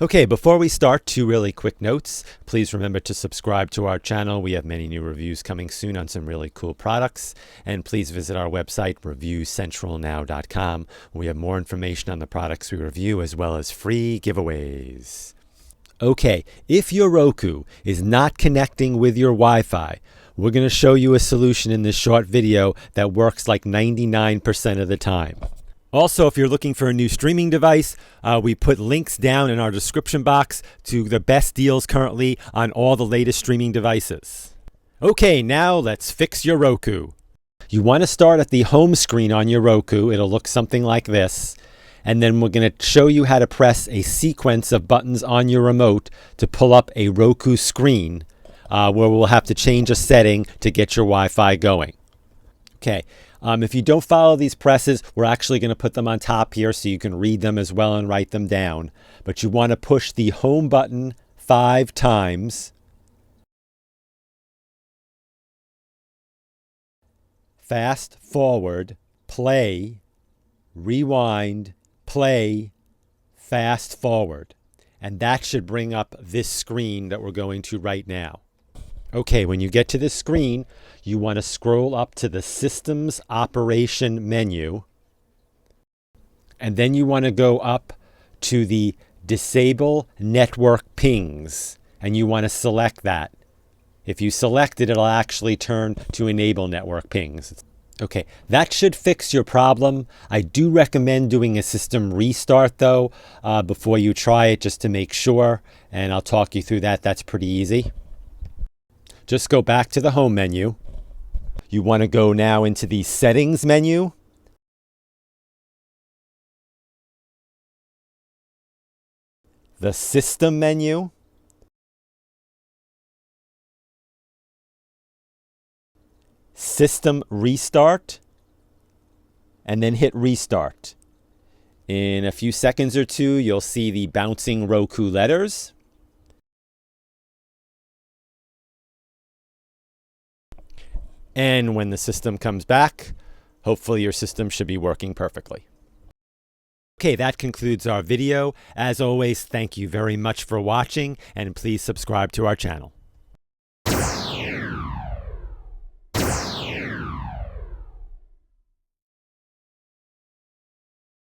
Okay, before we start, two really quick notes. Please remember to subscribe to our channel. We have many new reviews coming soon on some really cool products. And please visit our website, reviewcentralnow.com. We have more information on the products we review as well as free giveaways. Okay, if your Roku is not connecting with your Wi-Fi, we're going to show you a solution in this short video that works like 99% of the time. Also, if you're looking for a new streaming device, we put links down in our description box to the best deals currently on all the latest streaming devices. Okay, now let's fix your Roku. You want to start at the home screen on your Roku. It'll look something like this. And then we're going to show you how to press a sequence of buttons on your remote to pull up a Roku screen where we'll have to change a setting to get your Wi-Fi going. Okay. If you don't follow these presses, we're actually going to put them on top here so you can read them as well and write them down. But you want to push the home button 5 times. Fast forward, play, rewind, play, fast forward. And that should bring up this screen that we're going to right now. Okay, when you get to this screen, you want to scroll up to the Systems Operation menu. And then you want to go up to the Disable Network Pings. And you want to select that. If you select it, it'll actually turn to Enable Network Pings. Okay, that should fix your problem. I do recommend doing a system restart, though, before you try it, just to make sure. And I'll talk you through that. That's pretty easy. Just go back to the home menu. You want to go now into the settings menu. The system menu. System restart. And then hit restart. In a few seconds or two, you'll see the bouncing Roku letters. And when the system comes back, hopefully your system should be working perfectly. Okay, that concludes our video. As always, thank you very much for watching, and please subscribe to our channel.